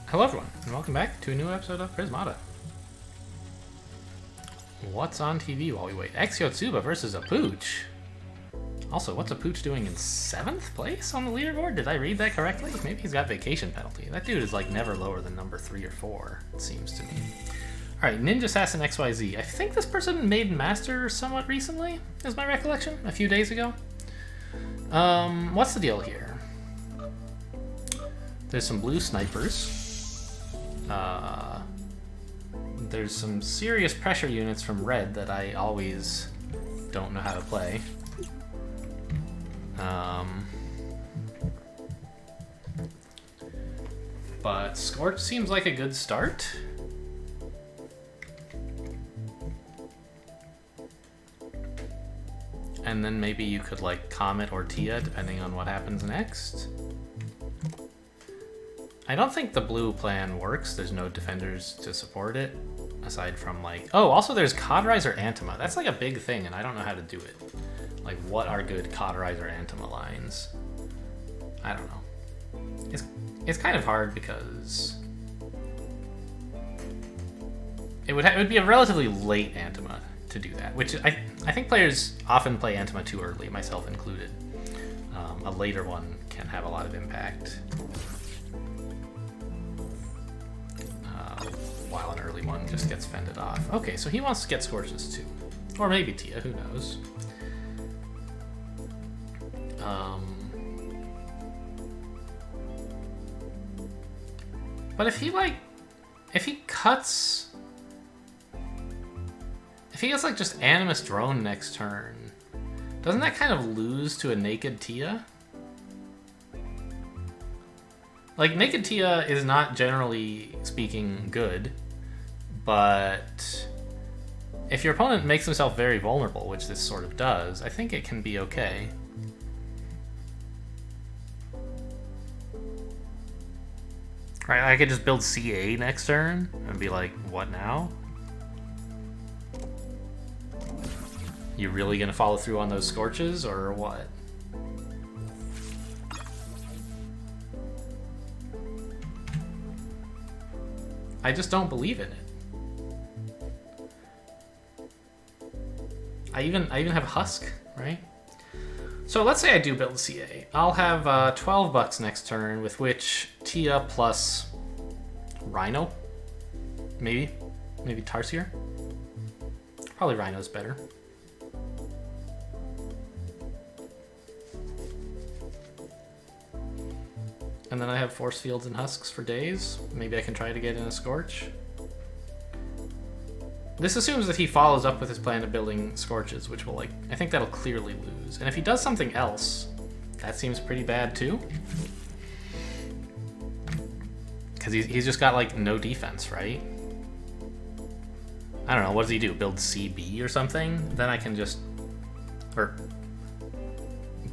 Hello everyone, and welcome back to a new episode of Prismata. What's on TV while we wait? Exyotsuba versus a Pooch. Also, what's a Pooch doing in 7th place on the leaderboard? Did I read that correctly? Maybe he's got vacation penalty. That dude is like never lower than number 3 or 4, it seems to me. Alright, Ninja Assassin XYZ. I think this person made Master somewhat recently, is my recollection, a few days ago. What's the deal here? There's some blue snipers. There's some serious pressure units from red that I always don't know how to play. But Scorch seems like a good start. And then maybe you could like Comet or Tia depending on what happens next. I don't think the blue plan works. There's no defenders to support it, aside from like... Oh, also there's Cauterizer Antima. That's like a big thing, and I don't know how to do it. Like, what are good Cauterizer Antima lines? I don't know. It's kind of hard because... It would be a relatively late Antima to do that, which I think players often play Antima too early, myself included. A later one can have a lot of impact. While an early one just gets fended off. Okay, so he wants to get Scorches too. Or maybe Tia, who knows. But if he cuts... If he gets like just Animus Drone next turn, doesn't that kind of lose to a naked Tia? Like, Naked Tia is not, generally speaking, good, but if your opponent makes himself very vulnerable, which this sort of does, I think it can be okay. Right, I could just build CA next turn and be like, what now? You really gonna follow through on those Scorches, or what? I just don't believe in it. I even have Husk, right? So let's say I do build CA. I'll have 12 bucks next turn, with which Tia plus Rhino, maybe Tarsier. Probably Rhino's better. And then I have Force Fields and Husks for days. Maybe I can try to get in a Scorch. This assumes that he follows up with his plan of building Scorches, which will, like, I think that'll clearly lose. And if he does something else, that seems pretty bad too. Because he's just got, like, no defense, right? I don't know, what does he do? Build CB or something? Then I can just... Or...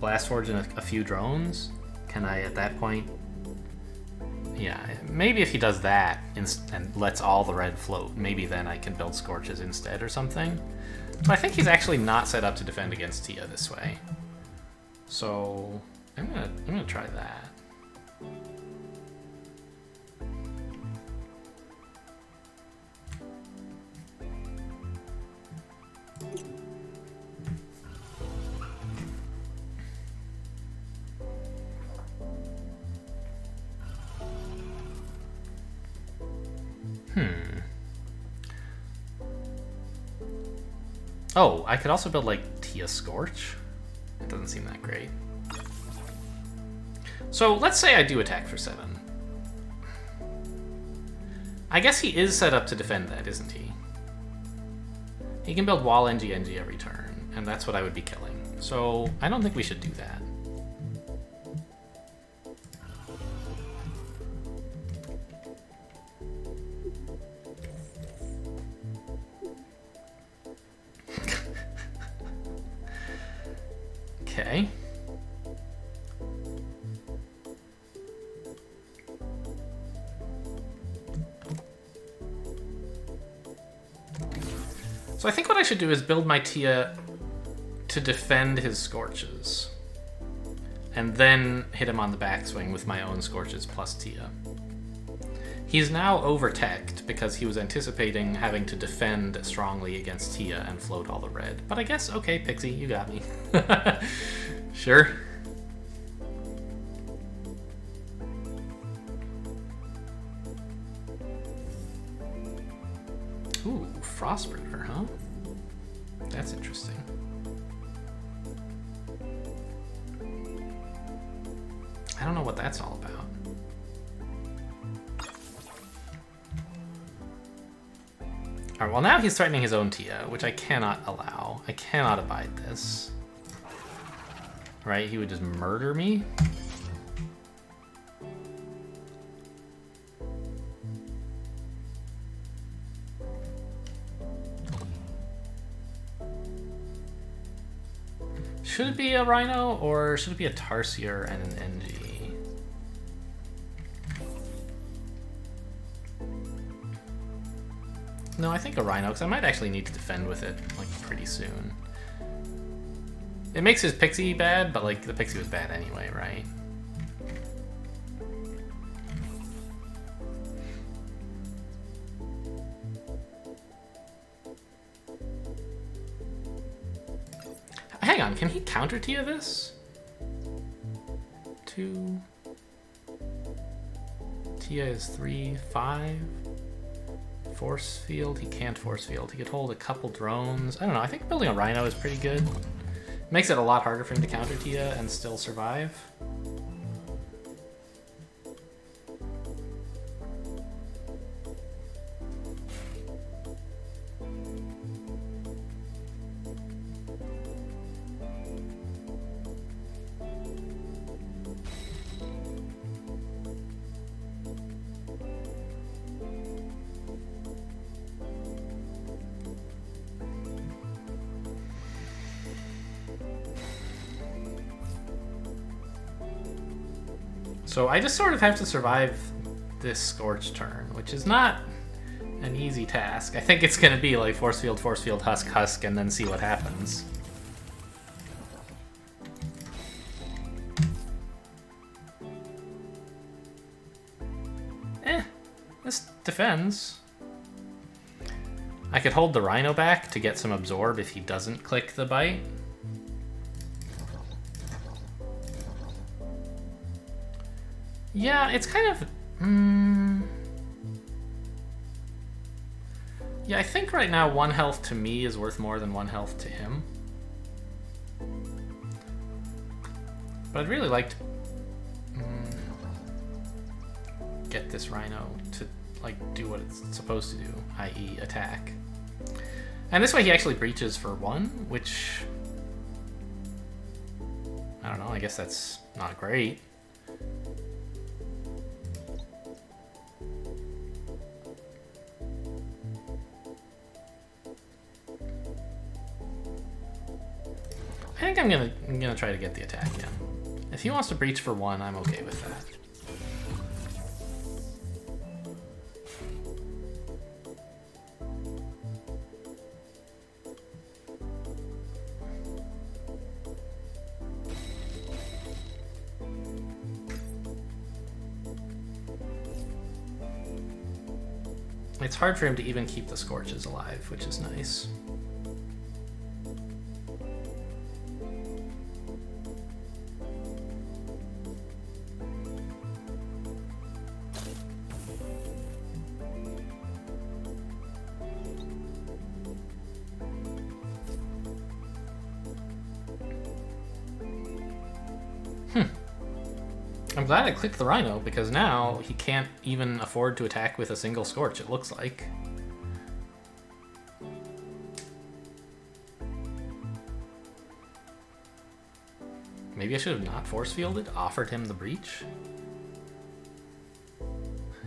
Blast Forge in a few drones? Can I, at that point... Yeah, maybe if he does that and lets all the red float, maybe then I can build Scorches instead or something. But I think he's actually not set up to defend against Tia this way. So I'm gonna try that. Oh, I could also build, like, Tia Scorch. It doesn't seem that great. So, let's say I do attack for 7. I guess he is set up to defend that, isn't he? He can build Wall NG every turn, and that's what I would be killing. So, I don't think we should do that. Okay. So I think what I should do is build my Tia to defend his Scorches. And then hit him on the backswing with my own Scorches plus Tia. He's now over-teched because he was anticipating having to defend strongly against Tia and float all the red. But I guess, okay, Pixie, you got me. Sure. Ooh, Frostbreaker, huh? That's interesting. I don't know what that's all about. Alright, well now he's threatening his own Tia, which I cannot allow. I cannot abide this. Right, he would just murder me? Should it be a Rhino, or should it be a Tarsier and an NG? No, I think a Rhino, because I might actually need to defend with it, like, pretty soon. It makes his Pixie bad, but, like, the Pixie was bad anyway, right? Hang on, can he counter Tia this? 2... Tia is 3, 5... Force field, he can't force field. He could hold a couple drones. I don't know, I think building a Rhino is pretty good. It makes it a lot harder for him to counter Tia and still survive. So I just sort of have to survive this Scorch turn, which is not an easy task. I think it's going to be like Force Field, Husk, Husk, and then see what happens. This defends. I could hold the Rhino back to get some Absorb if he doesn't click the bite. Yeah, it's kind of... Yeah, I think right now 1 health to me is worth more than 1 health to him. But I'd really like to get this Rhino to like do what it's supposed to do, i.e. attack. And this way he actually breaches for 1, which... I don't know, I guess that's not great. I think I'm gonna try to get the attack in. If he wants to breach for 1, I'm okay with that. It's hard for him to even keep the Scorches alive, which is nice. I'm glad I clicked the Rhino, because now he can't even afford to attack with a single Scorch, it looks like. Maybe I should have not force fielded, offered him the breach.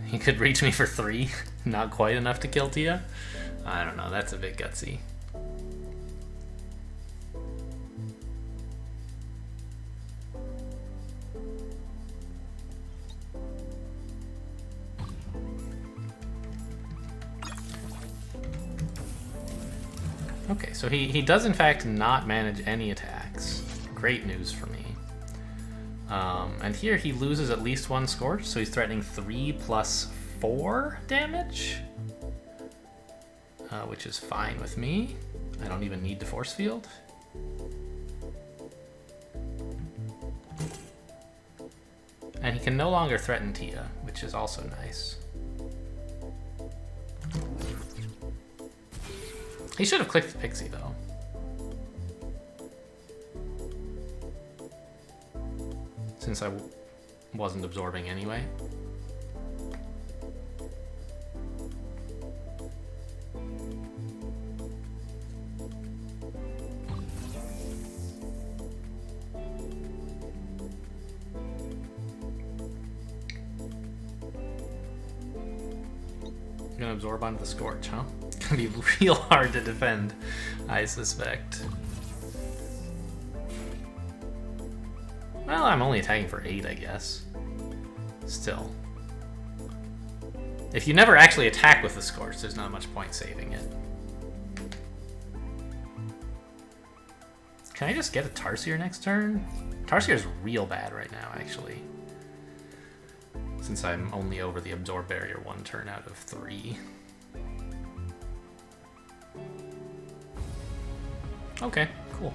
He could reach me for 3, not quite enough to kill Tia. I don't know, that's a bit gutsy. Okay, so he does in fact not manage any attacks. Great news for me. And here he loses at least 1 Scorch, so he's threatening 3 plus 4 damage, which is fine with me. I don't even need the force field. And he can no longer threaten Tia, which is also nice. He should have clicked the Pixie, though. Since I wasn't absorbing anyway. I'm gonna absorb onto the Scorch, huh? It's gonna be real hard to defend, I suspect. Well, I'm only attacking for 8, I guess. Still. If you never actually attack with the Scorch, there's not much point saving it. Can I just get a Tarsier next turn? Tarsier's real bad right now, actually. Since I'm only over the Absorb barrier 1 turn out of 3. Okay, cool.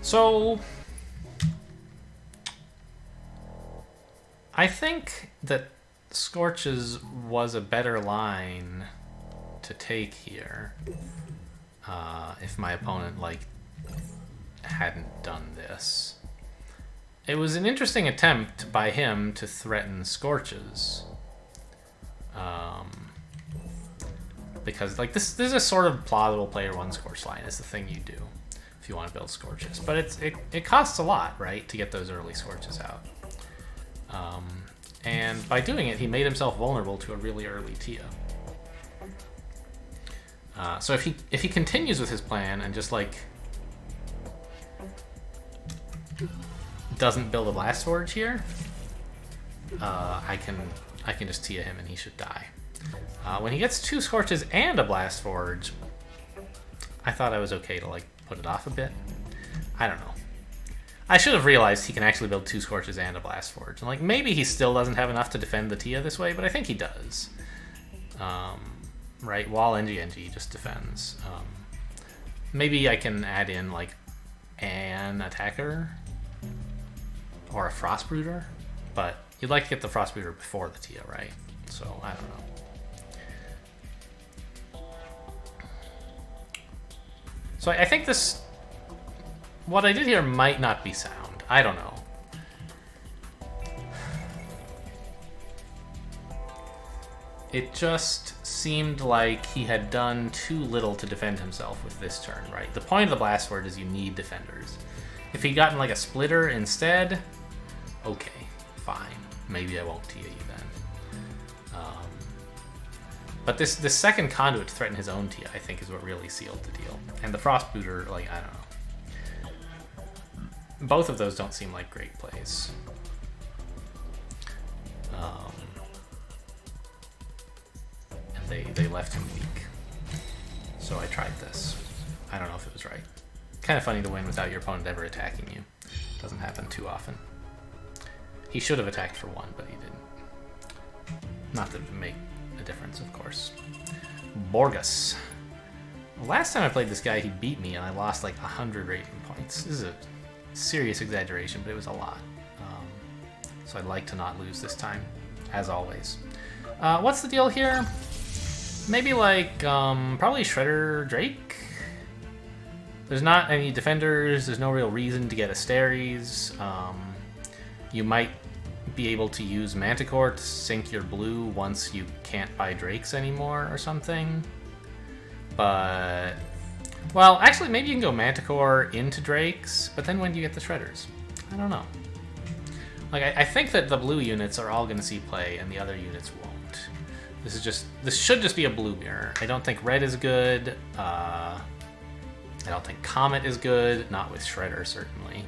So, I think that Scorches was a better line to take here if my opponent, like, hadn't done this. It was an interesting attempt by him to threaten Scorches. Because, like, this is a sort of plausible player 1 Scorch line is the thing you do if you want to build Scorches. But it costs a lot, right, to get those early Scorches out. And by doing it, he made himself vulnerable to a really early Tia. So if he continues with his plan and just, like, doesn't build a Blast Forge here, I can just Tia him and he should die. When he gets 2 Scorches and a Blast Forge, I thought I was okay to, like, put it off a bit. I don't know. I should have realized he can actually build 2 Scorches and a Blast Forge. And, like, maybe he still doesn't have enough to defend the Tia this way, but I think he does. Right? Wall NG just defends. Maybe I can add in, like, an attacker or a Frostbrooder, but you'd like to get the Frostbrooder before the Tia, right? So, I don't know. So I think this... What I did here might not be sound. I don't know. It just seemed like he had done too little to defend himself with this turn, right? The point of the Blast Forge is you need defenders. If he'd gotten, like, a Splitter instead, okay, fine. Maybe I won't Tia you then. But this second conduit to threaten his own Tia, I think, is what really sealed the deal. And the Frostbooter, like, I don't know. Both of those don't seem like great plays. And they left him weak. So I tried this. I don't know if it was right. Kind of funny to win without your opponent ever attacking you. Doesn't happen too often. He should have attacked for 1, but he didn't. Not that it would make a difference, of course. Borgus. Last time I played this guy, he beat me, and I lost like 100 rating points. This is a serious exaggeration, but it was a lot. So I'd like to not lose this time, as always. What's the deal here? Maybe like, probably Shredder Drake? There's not any defenders, there's no real reason to get Asteres. You might be able to use Manticore to sink your blue once you can't buy Drakes anymore or something. But, well, actually maybe you can go Manticore into Drakes, but then when do you get the Shredders? I don't know. Like, I think that the blue units are all going to see play and the other units won't. This should just be a blue mirror. I don't think red is good. I don't think Comet is good, not with Shredder certainly.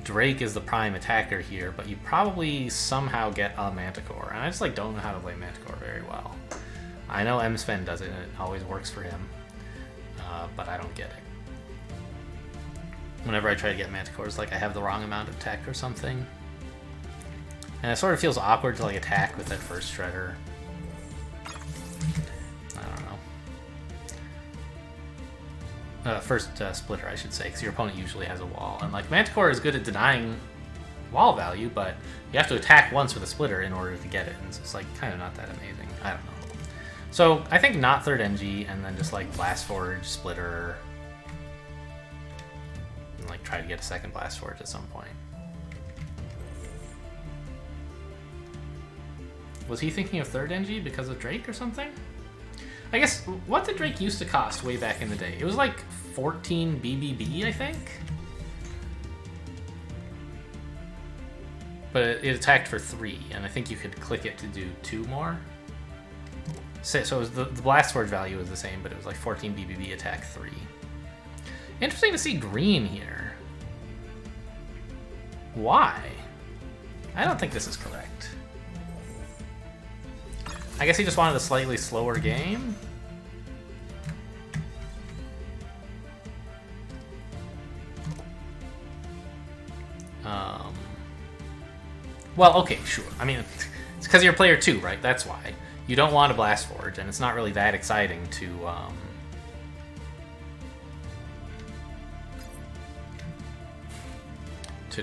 Drake is the prime attacker here, but you probably somehow get a Manticore, and I just like don't know how to play Manticore very well. I know M-Sven does it, and it always works for him, but I don't get it. whenever I try to get Manticores, like I have the wrong amount of tech or something. And it sort of feels awkward to like attack with that first Shredder. I don't know. First Splitter, I should say, because your opponent usually has a wall. And like Manticore is good at denying wall value, but you have to attack once with a Splitter in order to get it. And so it's like kind of not that amazing. I don't know. So I think not third NG, and then just like Blast Forge, Splitter, and like try to get a second Blast Forge at some point. Was he thinking of third NG because of Drake or something? I guess, what did Drake used to cost way back in the day? It was like 14 BBB, I think? But it attacked for 3, and I think you could click it to do 2 more. So it was the Blast Forge value was the same, but it was like 14 BBB attack 3. Interesting to see green here. Why? I don't think this is correct. I guess he just wanted a slightly slower game. Well, okay, sure. I mean, it's because you're player 2, right? That's why. You don't want a Blast Forge, and it's not really that exciting to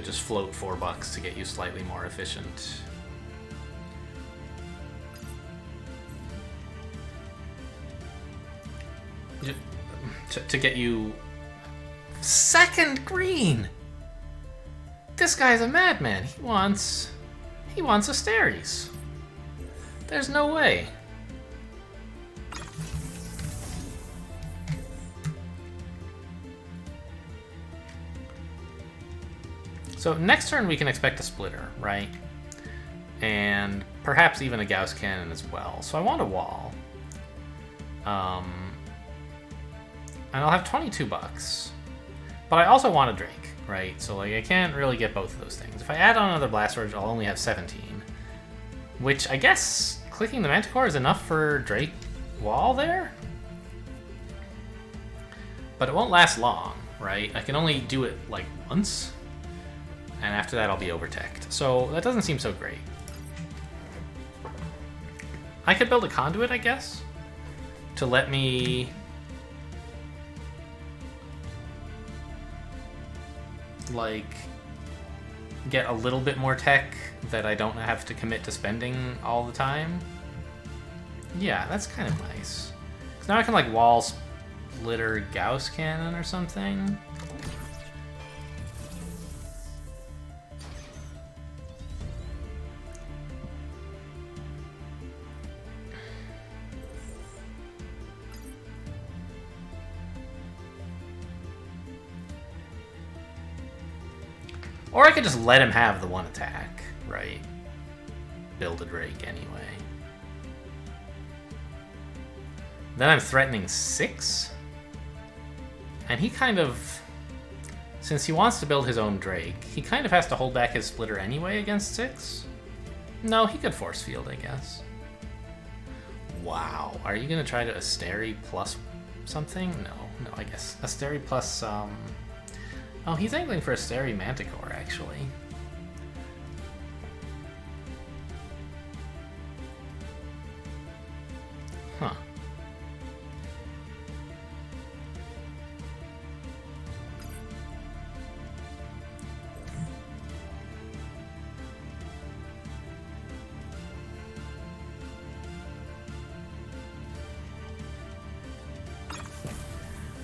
just float $4 to get you slightly more efficient. To get you second green. This guy's a madman. He wants Asteries. There's no way. So next turn we can expect a Splitter, right? And perhaps even a Gauss Cannon as well. So I want a wall. And I'll have $22. But I also want a Drake, right? So like I can't really get both of those things. If I add on another Blast Forge, I'll only have 17. Which I guess clicking the Manticore is enough for Drake wall there? But it won't last long, right? I can only do it like once. And after that I'll be overtech'd. So that doesn't seem so great. I could build a conduit, I guess, to let me like get a little bit more tech that I don't have to commit to spending all the time. Yeah, that's kind of nice. Because now I can like wall Splitter Gauss Cannon or something. Or I could just let him have the one attack, right? Build a Drake anyway. Then I'm threatening 6? And he kind of... Since he wants to build his own Drake, he kind of has to hold back his Splitter anyway against 6? No, he could Force Field, I guess. Wow. Are you going to try to Asteri plus something? No, I guess. Asteri plus... Oh, he's angling for Asteri Manticore, actually. Huh.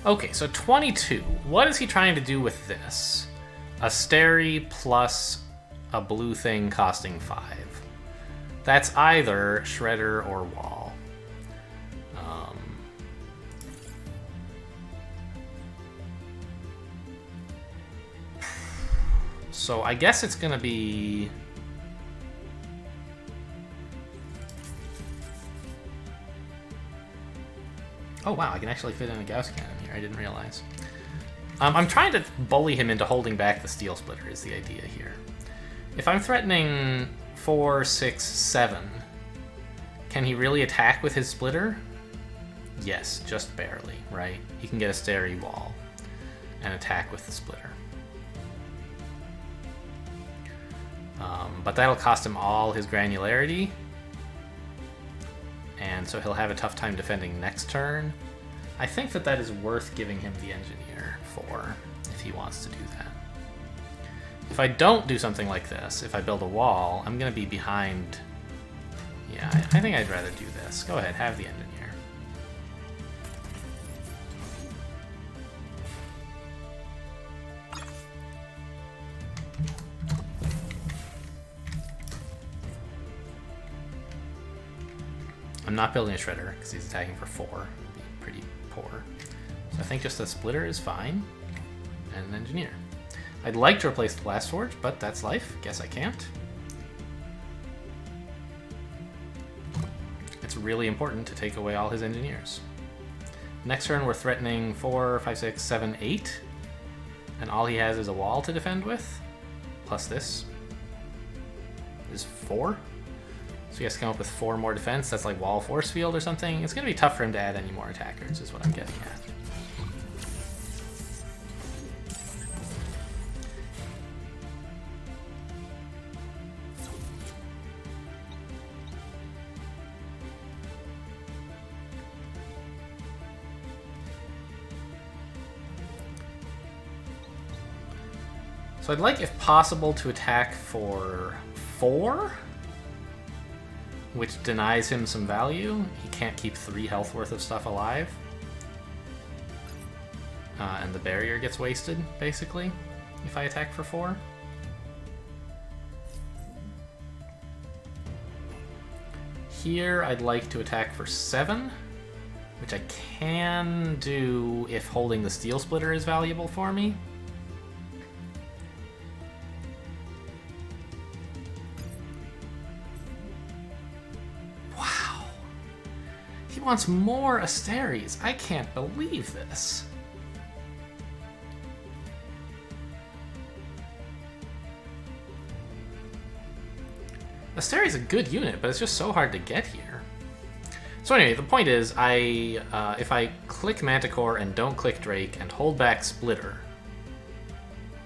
Okay, so 22. What is he trying to do with this? Asteri plus a blue thing costing 5. That's either Shredder or Wall. So I guess it's gonna be... Oh wow, I can actually fit in a Gauss Cannon here. I didn't realize. I'm trying to bully him into holding back the Steel Splitter is the idea here. If I'm threatening 4, 6, 7, can he really attack with his Splitter? Yes, just barely, right? He can get a Asteri Wall and attack with the Splitter. But that'll cost him all his granularity. And so he'll have a tough time defending next turn. I think that that is worth giving him the engineer for, if he wants to do that. If I don't do something like this, if I build a wall, I'm going to be behind. Yeah, I think I'd rather do this. Go ahead, have the engineer. I'm not building a shredder because he's attacking for 4. It'd be pretty poor. So I think just a splitter is fine. And an engineer. I'd like to replace the Blast Forge, but that's life. Guess I can't. It's really important to take away all his engineers. Next turn we're threatening 4, 5, 6, 7, 8. And all he has is a wall to defend with. Plus this is 4. So he has to come up with 4 more defense. That's like wall force field or something. It's going to be tough for him to add any more attackers, is what I'm getting at. So I'd like, if possible, to attack for 4. Which denies him some value. He can't keep 3 health worth of stuff alive. And the barrier gets wasted, basically, if I attack for 4. Here, I'd like to attack for 7, which I can do if holding the Steel Splitter is valuable for me. Wants more Asteries. I can't believe this. Asteries is a good unit, but it's just so hard to get here. So anyway, the point is, if I click Manticore and don't click Drake and hold back Splitter,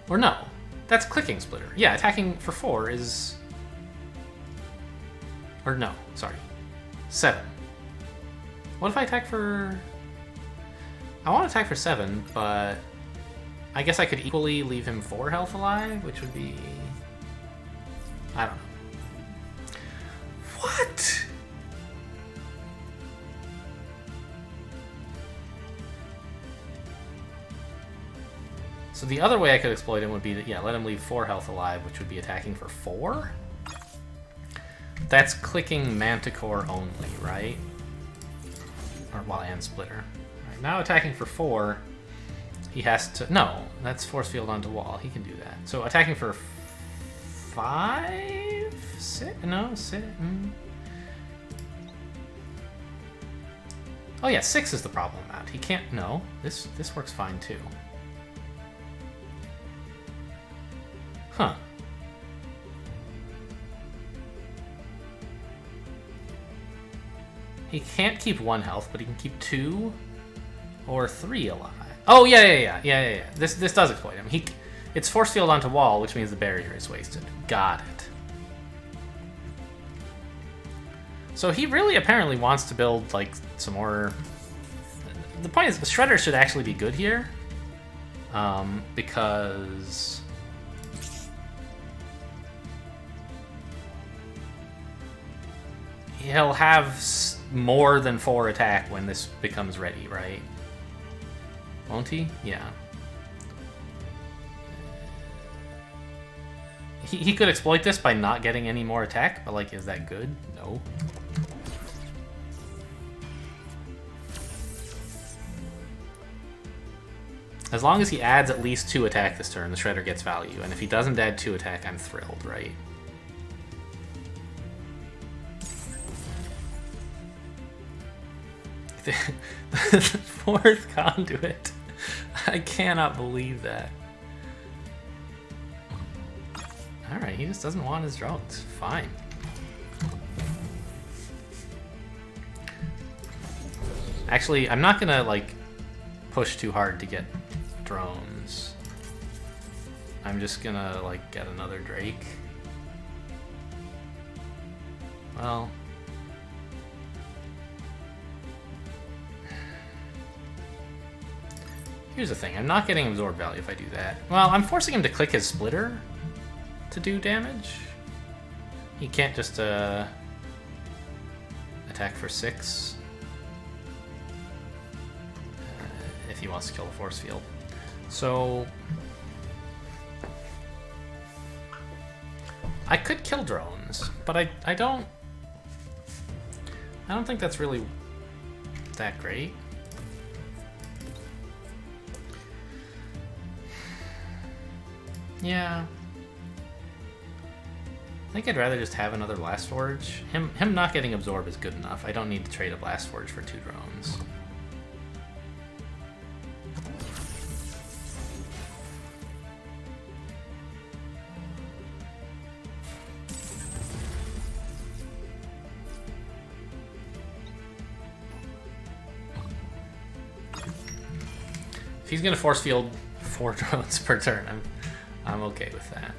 or no, that's clicking Splitter. Yeah, attacking for 4 is, or no, sorry, 7. What if I attack for... I want to attack for 7, but I guess I could equally leave him 4 health alive, which would be... I don't know. What? So the other way I could exploit him would be to, yeah, let him leave 4 health alive, which would be attacking for 4? That's clicking Manticore only, right? Or, well, and Splitter. Right, now attacking for 4, he has to... No, that's Force Field onto wall. He can do that. So attacking for 5? 6? No, 6? Oh yeah, 6 is the problem amount. He can't... No, this works fine too. Huh. He can't keep 1 health, but he can keep 2 or 3 alive. Oh, yeah. This does exploit him. It's Force Field onto wall, which means the barrier is wasted. Got it. So he really apparently wants to build, like, some more... The point is, the Shredder should actually be good here. Because... he'll have more than 4 attack when this becomes ready, right? Won't he? Yeah. He could exploit this by not getting any more attack, but, like, is that good? No. As long as he adds at least 2 attack this turn, the Shredder gets value. And if he doesn't add 2 attack, I'm thrilled, right? The 4th conduit. I cannot believe that. Alright, he just doesn't want his drones. Fine. Actually, I'm not gonna, like, push too hard to get drones. I'm just gonna, like, get another Drake. well... Here's the thing, I'm not getting absorb value if I do that. Well, I'm forcing him to click his splitter to do damage. He can't just attack for 6 if he wants to kill the force field. So I could kill drones, but I don't think that's really that great. Yeah. I think I'd rather just have another Blast Forge. Him not getting absorb is good enough. I don't need to trade a Blast Forge for 2 drones. If he's gonna force field 4 drones per turn, I'm okay with that.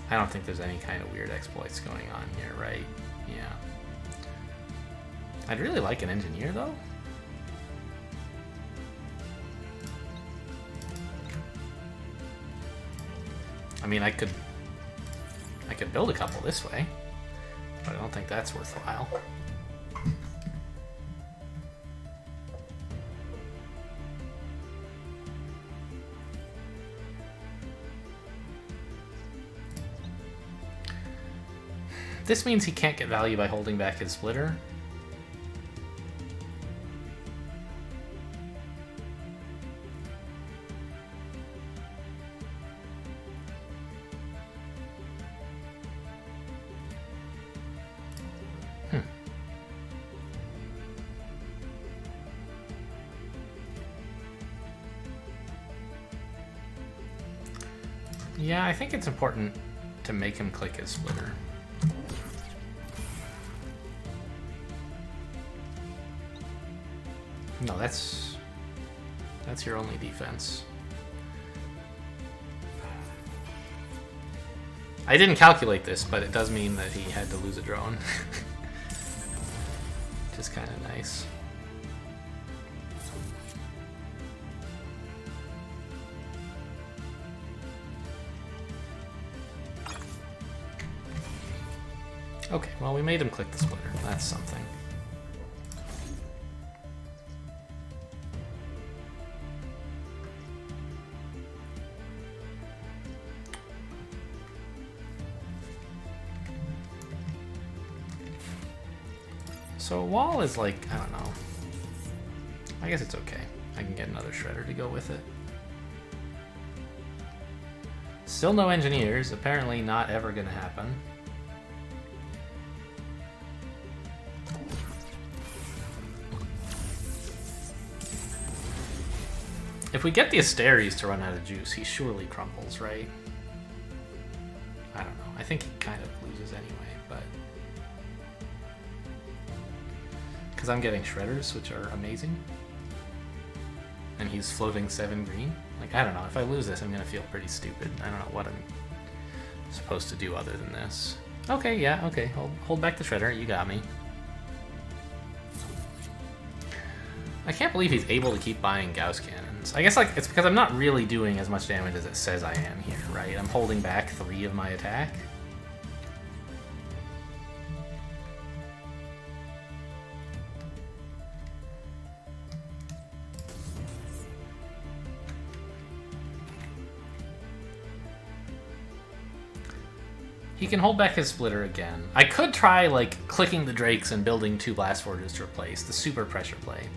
I don't think there's any kind of weird exploits going on here, right? Yeah. I'd really like an engineer, though. I mean, I could build a couple this way, but I don't think that's worthwhile. This means he can't get value by holding back his splitter. Yeah, I think it's important to make him click his splitter. No, that's your only defense. I didn't calculate this, but it does mean that he had to lose a drone. Which is kind of nice. Okay, well, we made him click the splitter. That's something. So wall is like, I don't know. I guess it's okay. I can get another shredder to go with it. Still no engineers. Apparently not ever gonna happen. If we get the Asteres to run out of juice, he surely crumbles, right? I don't know. I think he kind of loses anyway, but... Because I'm getting shredders, which are amazing. And he's floating 7 green. Like, I don't know. If I lose this, I'm going to feel pretty stupid. I don't know what I'm supposed to do other than this. Okay, yeah, okay. Hold back the shredder. You got me. I can't believe he's able to keep buying Gauss cannons. I guess like it's because I'm not really doing as much damage as it says I am here, right? I'm holding back 3 of my attack. He can hold back his splitter again. I could try like clicking the Drakes and building 2 Blast Forges to replace the super pressure play.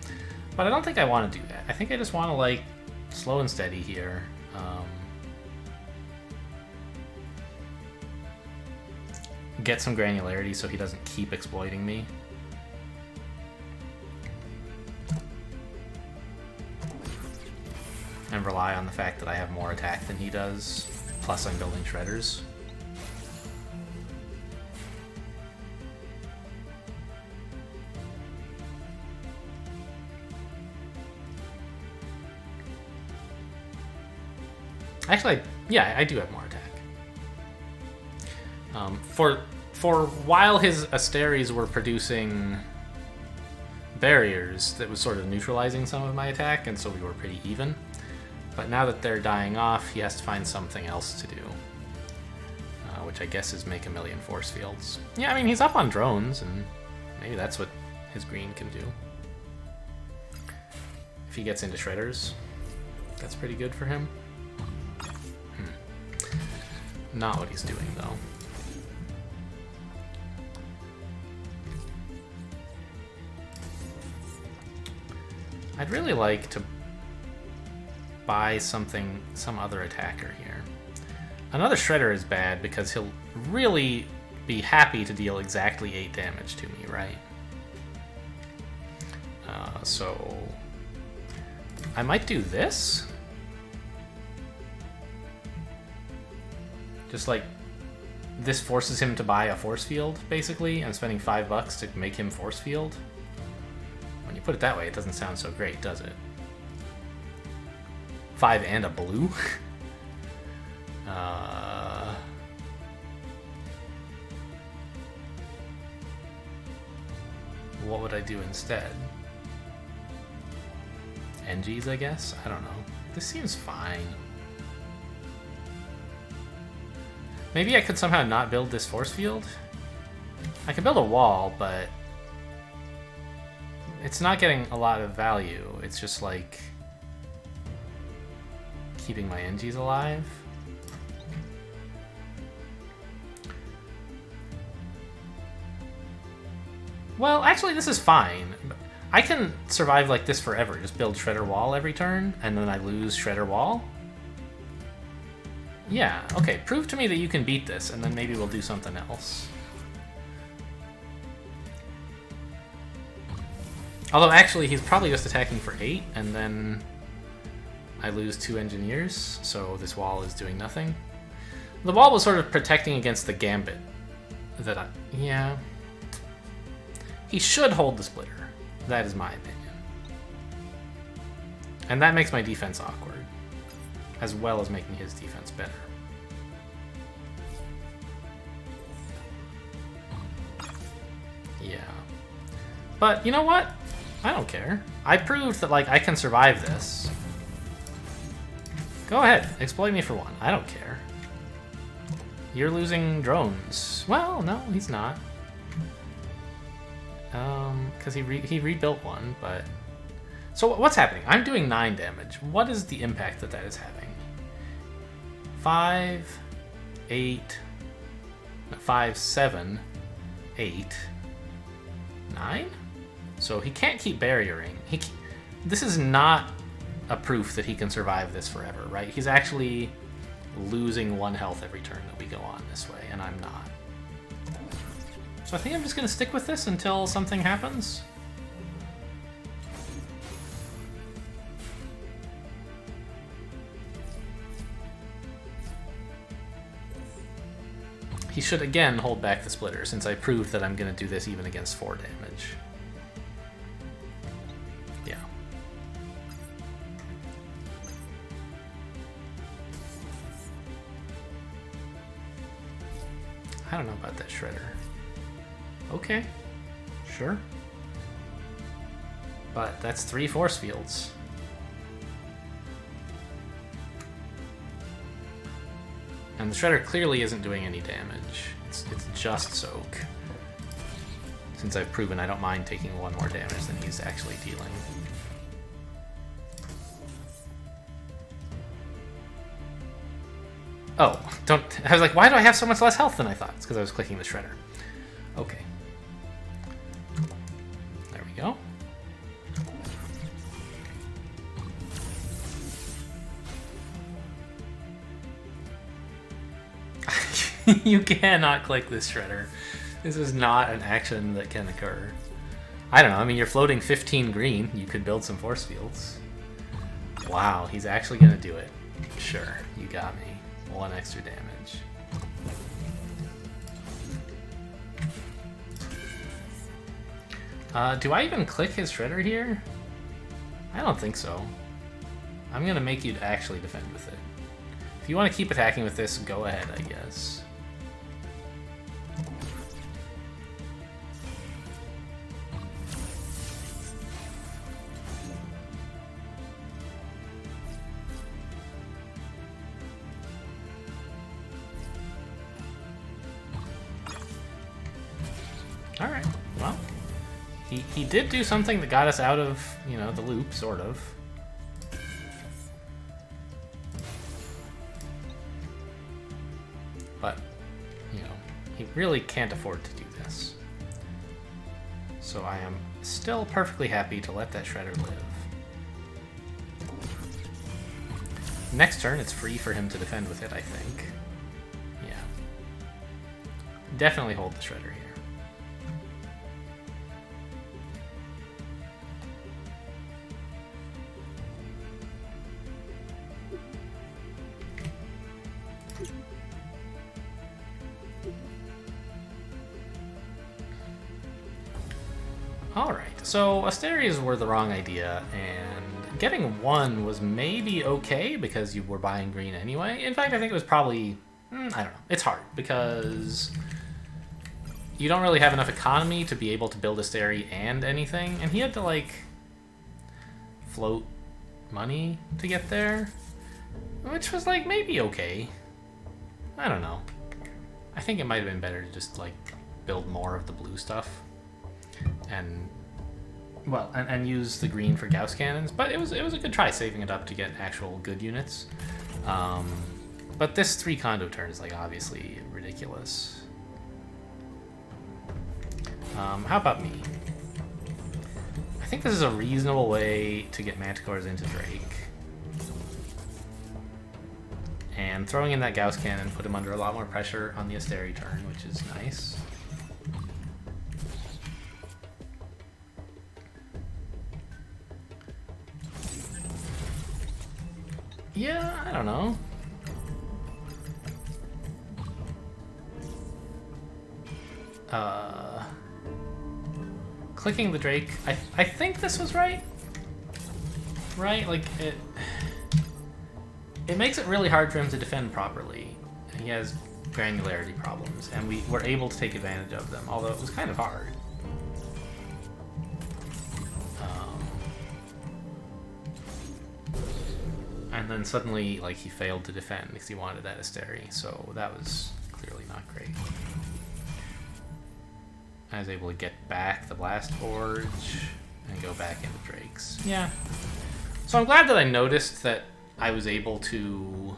But I don't think I want to do that. I think I just want to, like, slow and steady here. Get some granularity so he doesn't keep exploiting me. And rely on the fact that I have more attack than he does. Plus I'm building shredders. Actually, yeah, I do have more attack. For while his Asteries were producing barriers, that was sort of neutralizing some of my attack, and so we were pretty even. But now that they're dying off, he has to find something else to do. Which I guess is make a million force fields. Yeah, I mean, he's up on drones, and maybe that's what his green can do. If he gets into shredders, that's pretty good for him. Not what he's doing, though. I'd really like to buy some other attacker here. Another shredder is bad because he'll really be happy to deal exactly 8 damage to me, right? So I might do this. Just like this forces him to buy a force field, basically. I'm spending $5 to make him force field. When you put it that way, it doesn't sound so great, does it? 5 and a blue? What would I do instead? NGs, I guess? I don't know. This seems fine. Maybe I could somehow not build this force field? I could build a wall, but it's not getting a lot of value. It's just like keeping my NGs alive. Well, actually, this is fine. I can survive like this forever. Just build Shredder Wall every turn, and then I lose Shredder Wall. Yeah, okay. Prove to me that you can beat this, and then maybe we'll do something else. Although, actually, he's probably just attacking for 8, and then I lose 2 engineers, so this wall is doing nothing. The wall was sort of protecting against the gambit. Yeah. He should hold the splitter. That is my opinion. And that makes my defense awkward, as well as making his defense better. Yeah. But you know what? I don't care. I proved that, like, I can survive this. Go ahead, exploit me for one. I don't care. You're losing drones. Well, no, he's not. Because he rebuilt one, but... So what's happening? I'm doing 9 damage. What is the impact that is having? 5, 8... 5, 7, 8, 9? So he can't keep barriering. This is not a proof that he can survive this forever, right? He's actually losing 1 health every turn that we go on this way, and I'm not. So I think I'm just going to stick with this until something happens. He should again hold back the splitter, since I proved that I'm going to do this even against 4 damage. Yeah. I don't know about that shredder. Okay, sure. But that's 3 force fields. And the shredder clearly isn't doing any damage. It's just soak. Since I've proven I don't mind taking 1 more damage than he's actually dealing. Oh, don't... I was like, why do I have so much less health than I thought? It's because I was clicking the shredder. Okay. There we go. You cannot click this shredder. This is not an action that can occur. I don't know, I mean, you're floating 15 green. You could build some force fields. Wow, he's actually gonna do it. Sure, you got me. 1 extra damage. Do I even click his shredder here? I don't think so. I'm gonna make you actually defend with it. If you want to keep attacking with this, go ahead, I guess. Alright, well, he did do something that got us out of, you know, the loop, sort of. But, you know, he really can't afford to do this. So I am still perfectly happy to let that Shredder live. Next turn, it's free for him to defend with it, I think. Yeah. Definitely hold the Shredder here. Alright, so Asterias were the wrong idea, and getting one was maybe okay because you were buying green anyway. In fact, I think it was probably... I don't know. It's hard because you don't really have enough economy to be able to build Asteri and anything, and he had to, like, float money to get there, which was, like, maybe okay. I don't know. I think it might have been better to just, like, build more of the blue stuff. And well, and use the green for Gauss cannons, but it was a good try saving it up to get actual good units. But this 3 condo turn is like obviously ridiculous. How about me? I think this is a reasonable way to get Manticores into Drake. And throwing in that Gauss cannon put him under a lot more pressure on the Asteri turn, which is nice. Yeah, I don't know. Clicking the Drake. I think this was right. Right? Like, it makes it really hard for him to defend properly. He has granularity problems, and we were able to take advantage of them, although it was kind of hard. And then suddenly, like, he failed to defend because he wanted that Asteri, so that was clearly not great. I was able to get back the Blast Forge and go back into Drake's. Yeah. So I'm glad that I noticed that I was able to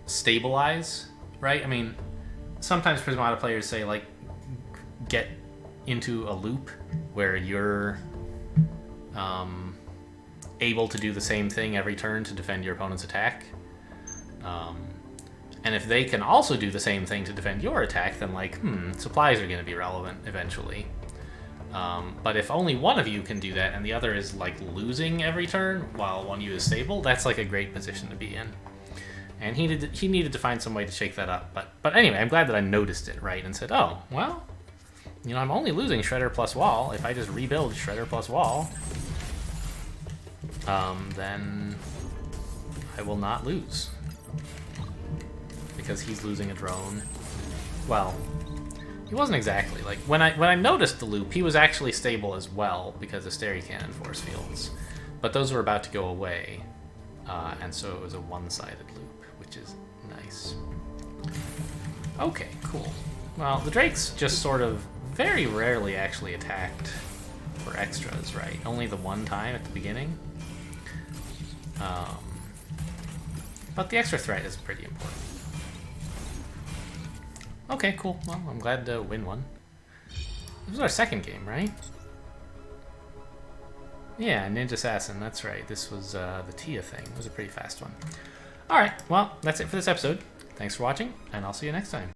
stabilize, right? I mean, sometimes Prismata players say, like, get into a loop where you're able to do the same thing every turn to defend your opponent's attack. And if they can also do the same thing to defend your attack, then, like, supplies are going to be relevant eventually. But if only one of you can do that and the other is, like, losing every turn while one of you is stable, that's, like, a great position to be in. And he needed to find some way to shake that up. But anyway, I'm glad that I noticed it, right, and said, oh, well, you know, I'm only losing Shredder plus Wall. If I just rebuild Shredder plus Wall, then I will not lose. Because he's losing a drone. Well, he wasn't exactly. Like, when I noticed the loop, he was actually stable as well because of Asteri Cannon force fields. But those were about to go away. And so it was a one-sided loop, which is nice. Okay, cool. Well, the Drakes just sort of very rarely actually attacked for extras, right? Only the one time at the beginning. But the extra threat is pretty important. Okay, cool. Well, I'm glad to win one. This was our second game, right? Yeah, Ninja Assassin, that's right. This was the Tia thing. It was a pretty fast one. Alright, well, that's it for this episode. Thanks for watching, and I'll see you next time.